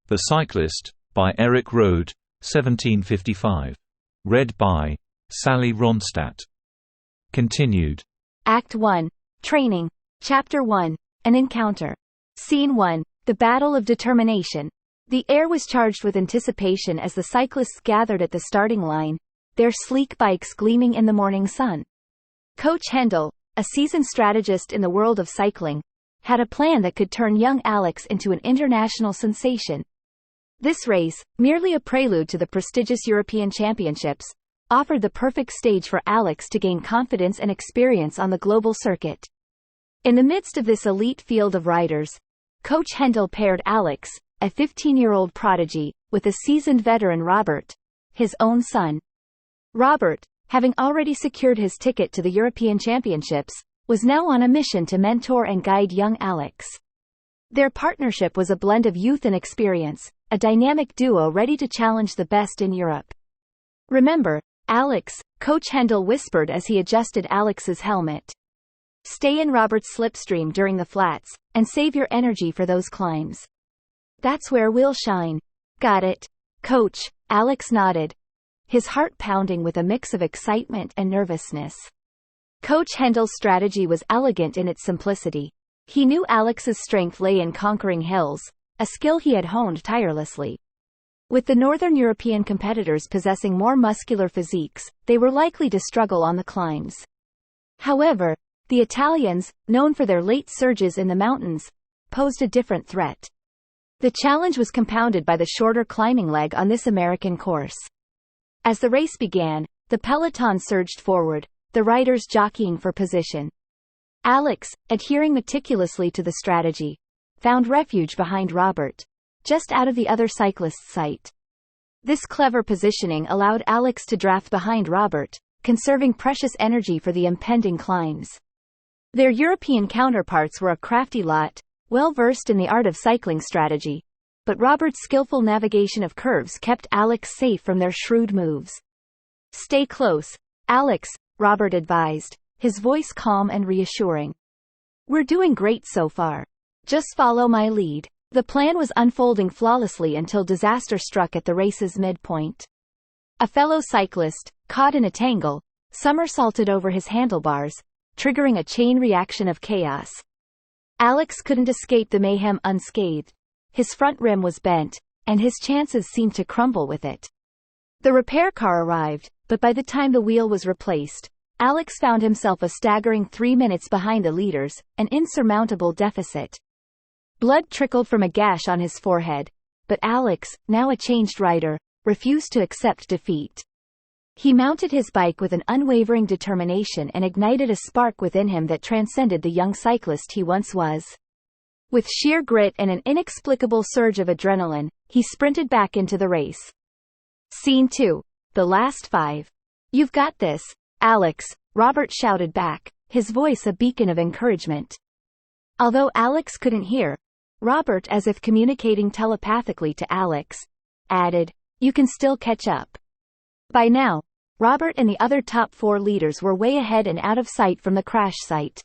The Cyclist, by Erik Røde, 1755. Read by Sally Ronstadt. Continued. Act 1. Training. Chapter 1. An Encounter. Scene 1. The Battle of Determination. The air was charged with anticipation as the cyclists gathered at the starting line, their sleek bikes gleaming in the morning sun. Coach Hendel, a seasoned strategist in the world of cycling, had a plan that could turn young Alex into an international sensation. This race, merely a prelude to the prestigious European Championships, offered the perfect stage for Alex to gain confidence and experience on the global circuit. In the midst of this elite field of riders, Coach Hendel paired Alex, a 15-year-old prodigy, with a seasoned veteran Robert, his own son. Robert, having already secured his ticket to the European Championships, was now on a mission to mentor and guide young Alex. Their partnership was a blend of youth and experience, a dynamic duo ready to challenge the best in Europe. "Remember, Alex," Coach Hendel whispered as he adjusted Alex's helmet. "Stay in Robert's slipstream during the flats, and save your energy for those climbs. That's where we'll shine." "Got it, Coach," Alex nodded, his heart pounding with a mix of excitement and nervousness. Coach Hendel's strategy was elegant in its simplicity. He knew Alex's strength lay in conquering hills, a skill he had honed tirelessly. With the Northern European competitors possessing more muscular physiques, they were likely to struggle on the climbs. However, the Italians, known for their late surges in the mountains, posed a different threat. The challenge was compounded by the shorter climbing leg on this American course. As the race began, the peloton surged forward, the riders jockeying for position. Alex, adhering meticulously to the strategy, found refuge behind Robert, just out of the other cyclist's sight. This clever positioning allowed Alex to draft behind Robert, conserving precious energy for the impending climbs. Their European counterparts were a crafty lot, well versed in the art of cycling strategy, but Robert's skillful navigation of curves kept Alex safe from their shrewd moves. "Stay close, Alex," Robert advised, his voice calm and reassuring. "We're doing great so far. Just follow my lead." The plan was unfolding flawlessly until disaster struck at the race's midpoint. A fellow cyclist, caught in a tangle, somersaulted over his handlebars, triggering a chain reaction of chaos. Alex couldn't escape the mayhem unscathed. His front rim was bent, and his chances seemed to crumble with it. The repair car arrived, but by the time the wheel was replaced, Alex found himself a staggering 3 minutes behind the leaders, an insurmountable deficit. Blood trickled from a gash on his forehead, but Alex, now a changed rider, refused to accept defeat. He mounted his bike with an unwavering determination and ignited a spark within him that transcended the young cyclist he once was. With sheer grit and an inexplicable surge of adrenaline, he sprinted back into the race. Scene 2. The last 5. "You've got this, Alex," Robert shouted back, his voice a beacon of encouragement. Although Alex couldn't hear, Robert, as if communicating telepathically to Alex, added, "You can still catch up." By now, Robert and the other top 4 leaders were way ahead and out of sight from the crash site.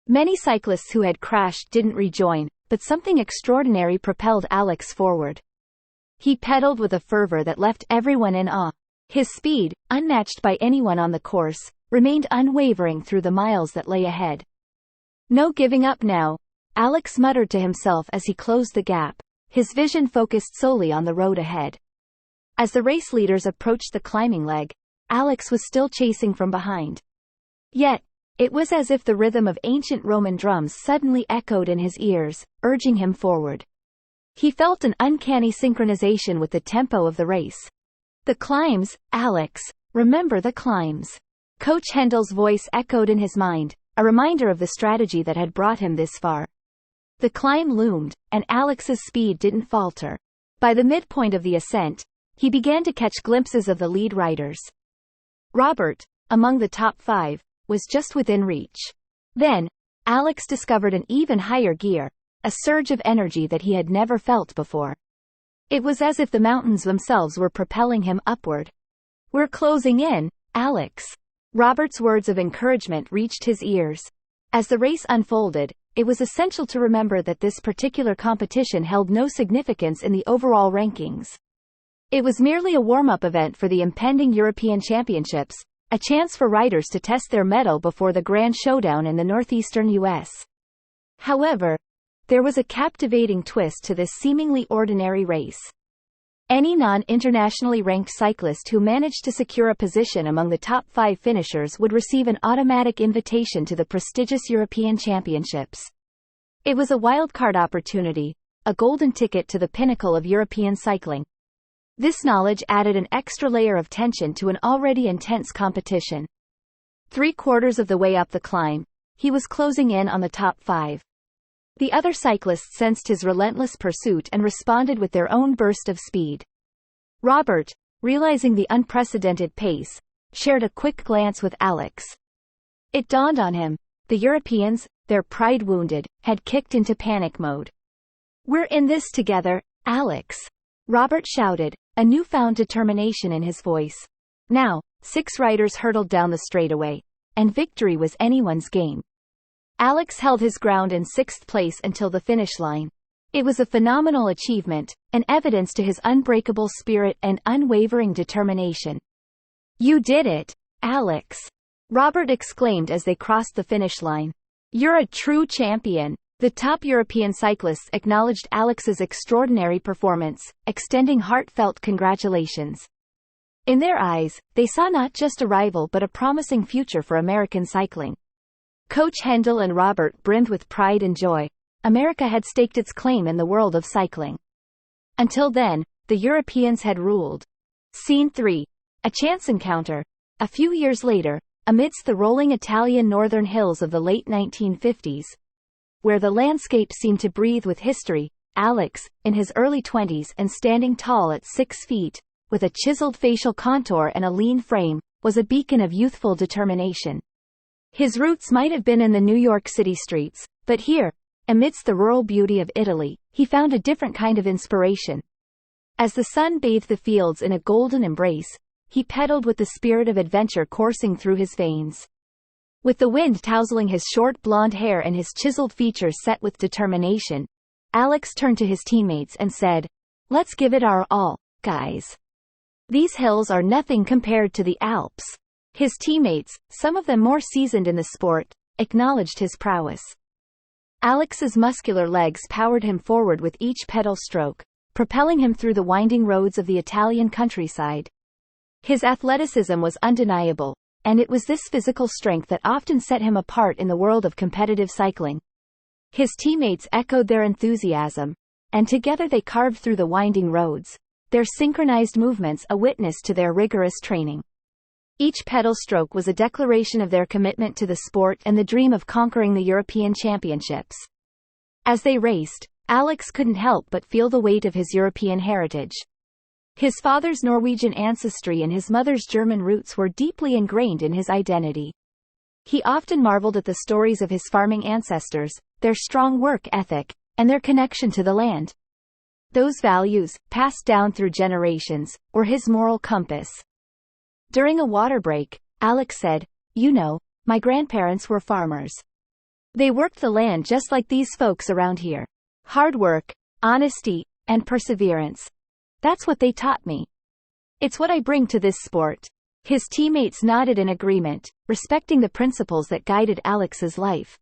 Many cyclists who had crashed didn't rejoin, but something extraordinary propelled Alex forward. He pedaled with a fervor that left everyone in awe. His speed, unmatched by anyone on the course, remained unwavering through the miles that lay ahead. "No giving up now," Alex muttered to himself as he closed the gap, his vision focused solely on the road ahead. As the race leaders approached the climbing leg, Alex was still chasing from behind. Yet, it was as if the rhythm of ancient Roman drums suddenly echoed in his ears, urging him forward. He felt an uncanny synchronization with the tempo of the race. "The climbs, Alex, remember the climbs." Coach Hendel's voice echoed in his mind, a reminder of the strategy that had brought him this far. The climb loomed, and Alex's speed didn't falter. By the midpoint of the ascent, he began to catch glimpses of the lead riders. Robert, among the top 5, was just within reach. Then, Alex discovered an even higher gear, a surge of energy that he had never felt before. It was as if the mountains themselves were propelling him upward. "We're closing in, Alex." Robert's words of encouragement reached his ears. As the race unfolded, it was essential to remember that this particular competition held no significance in the overall rankings. It was merely a warm-up event for the impending European Championships, a chance for riders to test their mettle before the grand showdown in the northeastern U.S. However, there was a captivating twist to this seemingly ordinary race. Any non-internationally ranked cyclist who managed to secure a position among the top 5 finishers would receive an automatic invitation to the prestigious European Championships. It was a wildcard opportunity, a golden ticket to the pinnacle of European cycling. This knowledge added an extra layer of tension to an already intense competition. 3/4 of the way up the climb, he was closing in on the top 5. The other cyclists sensed his relentless pursuit and responded with their own burst of speed. Robert, realizing the unprecedented pace, shared a quick glance with Alex. It dawned on him, the Europeans, their pride wounded, had kicked into panic mode. "We're in this together, Alex!" Robert shouted, a newfound determination in his voice. Now, 6 riders hurtled down the straightaway, and victory was anyone's game. Alex held his ground in 6th place until the finish line. It was a phenomenal achievement, an evidence to his unbreakable spirit and unwavering determination. "You did it, Alex!" Robert exclaimed as they crossed the finish line. "You're a true champion." The top European cyclists acknowledged Alex's extraordinary performance, extending heartfelt congratulations. In their eyes, they saw not just a rival but a promising future for American cycling. Coach Hendel and Robert brimmed with pride and joy. America had staked its claim in the world of cycling. Until then, the Europeans had ruled. Scene 3. A chance encounter. A few years later, amidst the rolling Italian northern hills of the late 1950s, where the landscape seemed to breathe with history, Alex, in his early 20s and standing tall at 6 feet, with a chiseled facial contour and a lean frame, was a beacon of youthful determination. His roots might have been in the New York City streets, but here, amidst the rural beauty of Italy, he found a different kind of inspiration. As the sun bathed the fields in a golden embrace, he pedaled with the spirit of adventure coursing through his veins. With the wind tousling his short blonde hair and his chiseled features set with determination, Alex turned to his teammates and said, "Let's give it our all, guys. These hills are nothing compared to the Alps." His teammates, some of them more seasoned in the sport, acknowledged his prowess. Alex's muscular legs powered him forward with each pedal stroke, propelling him through the winding roads of the Italian countryside. His athleticism was undeniable, and it was this physical strength that often set him apart in the world of competitive cycling. His teammates echoed their enthusiasm, and together they carved through the winding roads, their synchronized movements a witness to their rigorous training. Each pedal stroke was a declaration of their commitment to the sport and the dream of conquering the European Championships. As they raced, Alex couldn't help but feel the weight of his European heritage. His father's Norwegian ancestry and his mother's German roots were deeply ingrained in his identity. He often marveled at the stories of his farming ancestors, their strong work ethic, and their connection to the land. Those values, passed down through generations, were his moral compass. During a water break, Alex said, "You know, my grandparents were farmers. They worked the land just like these folks around here. Hard work, honesty, and perseverance. That's what they taught me. It's what I bring to this sport." His teammates nodded in agreement, respecting the principles that guided Alex's life.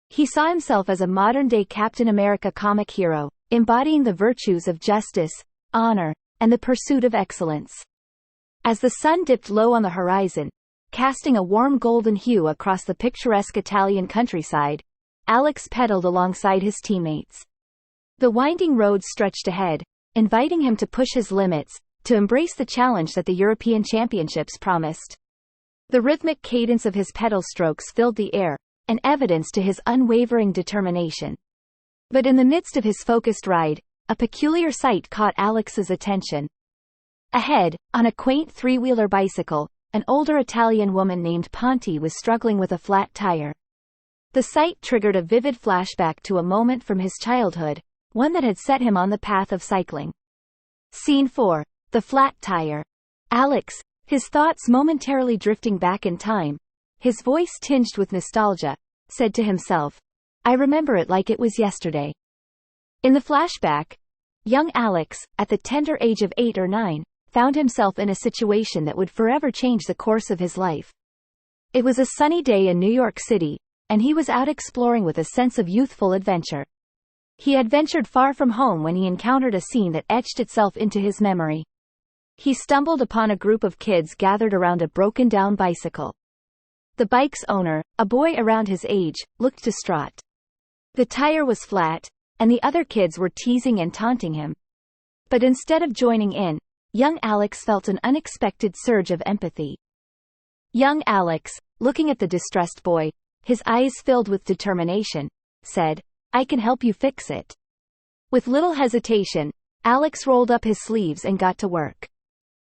He saw himself as a modern-day Captain America comic hero, embodying the virtues of justice, honor, and the pursuit of excellence. As the sun dipped low on the horizon, casting a warm golden hue across the picturesque Italian countryside, Alex pedaled alongside his teammates. The winding road stretched ahead, inviting him to push his limits, to embrace the challenge that the European Championships promised. The rhythmic cadence of his pedal strokes filled the air, an evidence to his unwavering determination. But in the midst of his focused ride, a peculiar sight caught Alex's attention. Ahead, on a quaint three-wheeler bicycle, an older Italian woman named Ponti was struggling with a flat tire. The sight triggered a vivid flashback to a moment from his childhood, one that had set him on the path of cycling. Scene 4. The flat tire. Alex, his thoughts momentarily drifting back in time, his voice tinged with nostalgia, said to himself, I remember it like it was yesterday. In the flashback, young Alex, at the tender age of 8 or 9, found himself in a situation that would forever change the course of his life. It was a sunny day in New York City, and he was out exploring with a sense of youthful adventure. He had ventured far from home when he encountered a scene that etched itself into his memory. He stumbled upon a group of kids gathered around a broken-down bicycle. The bike's owner, a boy around his age, looked distraught. The tire was flat, and the other kids were teasing and taunting him. But instead of joining in, young Alex felt an unexpected surge of empathy. Young Alex, looking at the distressed boy, his eyes filled with determination, said, "I can help you fix it." With little hesitation, Alex rolled up his sleeves and got to work.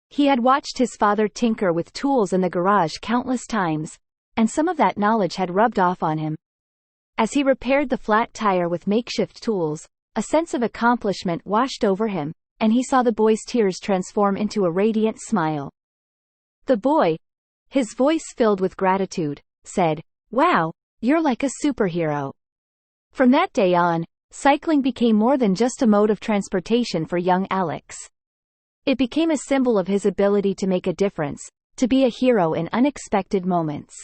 He had watched his father tinker with tools in the garage countless times, and some of that knowledge had rubbed off on him. As he repaired the flat tire with makeshift tools, a sense of accomplishment washed over him, and he saw the boy's tears transform into a radiant smile. The boy, his voice filled with gratitude, said, "Wow, you're like a superhero." From that day on, cycling became more than just a mode of transportation for young Alex. It became a symbol of his ability to make a difference, to be a hero in unexpected moments.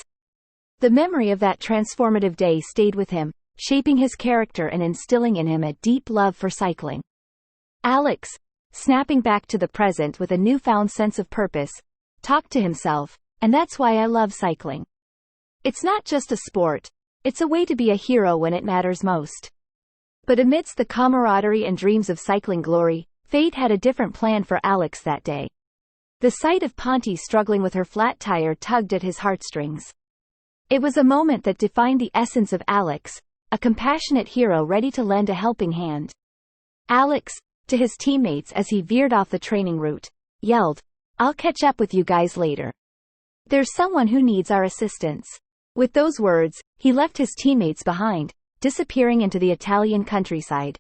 The memory of that transformative day stayed with him, shaping his character and instilling in him a deep love for cycling. Alex, snapping back to the present with a newfound sense of purpose, talked to himself, "And that's why I love cycling. It's not just a sport, it's a way to be a hero when it matters most." But amidst the camaraderie and dreams of cycling glory, fate had a different plan for Alex that day. The sight of Ponty struggling with her flat tire tugged at his heartstrings. It was a moment that defined the essence of Alex, a compassionate hero ready to lend a helping hand. Alex, to his teammates as he veered off the training route, yelled, "I'll catch up with you guys later. There's someone who needs our assistance." With those words, he left his teammates behind, disappearing into the Italian countryside.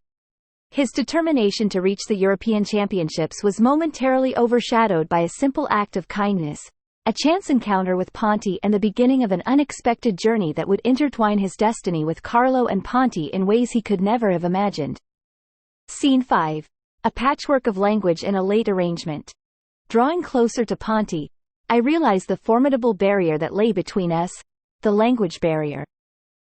His determination to reach the European Championships was momentarily overshadowed by a simple act of kindness, a chance encounter with Ponty and the beginning of an unexpected journey that would intertwine his destiny with Carlo and Ponty in ways he could never have imagined. Scene 5. A patchwork of language in a late arrangement. Drawing closer to Ponty, I realized the formidable barrier that lay between us, the language barrier.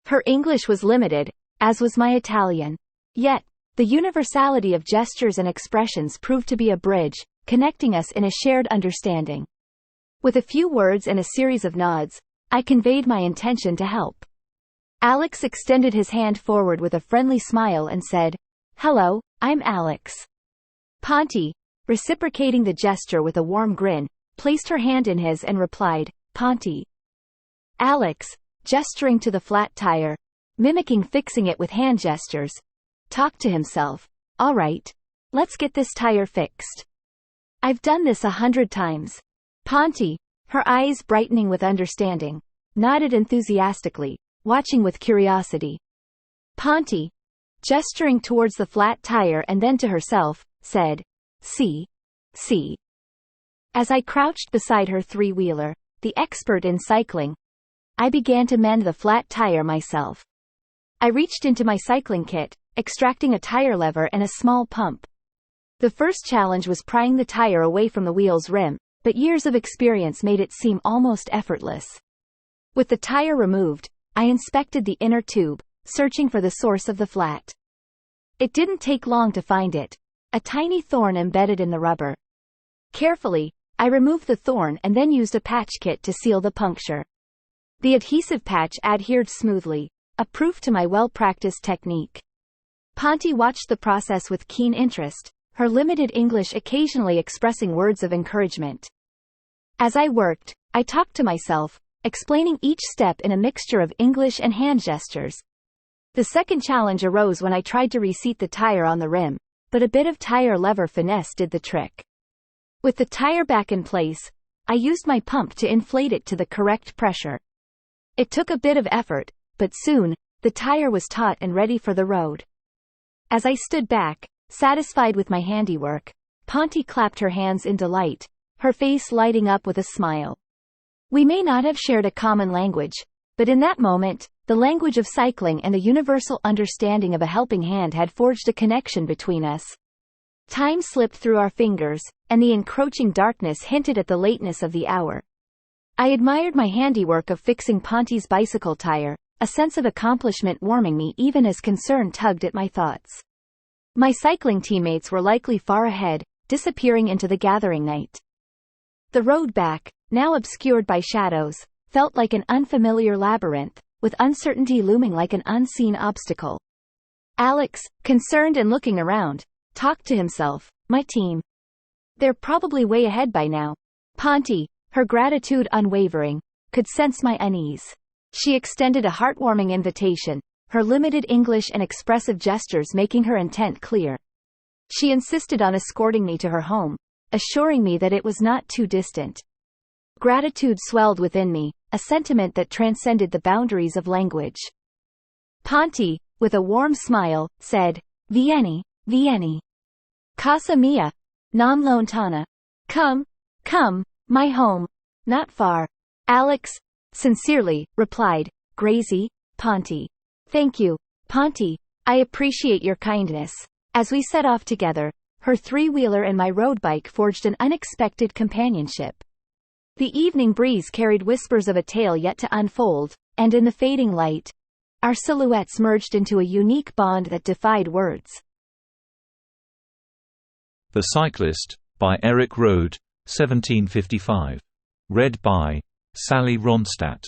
Her English was limited, as was my Italian. Yet, the universality of gestures and expressions proved to be a bridge, connecting us in a shared understanding. With a few words and a series of nods, I conveyed my intention to help. Alex extended his hand forward with a friendly smile and said, "Hello, I'm Alex." Ponty, reciprocating the gesture with a warm grin, placed her hand in his and replied, "Ponty." Alex, gesturing to the flat tire, mimicking fixing it with hand gestures, talked to himself, "All right, let's get this tire fixed. I've done this 100 times. Ponty, her eyes brightening with understanding, nodded enthusiastically, watching with curiosity. Ponty, gesturing towards the flat tire and then to herself, said, See. As I crouched beside her three-wheeler, the expert in cycling, I began to mend the flat tire myself. I reached into my cycling kit, extracting a tire lever and a small pump. The first challenge was prying the tire away from the wheel's rim, but years of experience made it seem almost effortless. With the tire removed, I inspected the inner tube, searching for the source of the flat. It didn't take long to find it, a tiny thorn embedded in the rubber. Carefully, I removed the thorn and then used a patch kit to seal the puncture. The adhesive patch adhered smoothly, a proof to my well-practiced technique. Ponty watched the process with keen interest, her limited English occasionally expressing words of encouragement. As I worked, I talked to myself, explaining each step in a mixture of English and hand gestures. The second challenge arose when I tried to reseat the tire on the rim, but a bit of tire lever finesse did the trick. With the tire back in place, I used my pump to inflate it to the correct pressure. It took a bit of effort, but soon, the tire was taut and ready for the road. As I stood back, satisfied with my handiwork, Ponty clapped her hands in delight, her face lighting up with a smile. We may not have shared a common language, but in that moment, The language of cycling and the universal understanding of a helping hand had forged a connection between us. Time slipped through our fingers, and the encroaching darkness hinted at the lateness of the hour. I admired my handiwork of fixing Ponty's bicycle tire, a sense of accomplishment warming me even as concern tugged at my thoughts. My cycling teammates were likely far ahead, disappearing into the gathering night. The road back, now obscured by shadows, felt like an unfamiliar labyrinth, with uncertainty looming like an unseen obstacle. Alex, concerned and looking around, talked to himself, "My team. They're probably way ahead by now." Ponty, her gratitude unwavering, could sense my unease. She extended a heartwarming invitation, her limited English and expressive gestures making her intent clear. She insisted on escorting me to her home, assuring me that it was not too distant. Gratitude swelled within me, a sentiment that transcended the boundaries of language. Ponty, with a warm smile, said, "Vieni, vieni. Casa mia. Non lontana. Come, come, my home. Not far." Alex, sincerely, replied, "Grazie, Ponty." "Thank you, Ponty. I appreciate your kindness." As we set off together, her three-wheeler and my road bike forged an unexpected companionship. The evening breeze carried whispers of a tale yet to unfold, and in the fading light, our silhouettes merged into a unique bond that defied words. The Cyclist, by Erik Røde, 1755. Read by Sally Ronstadt.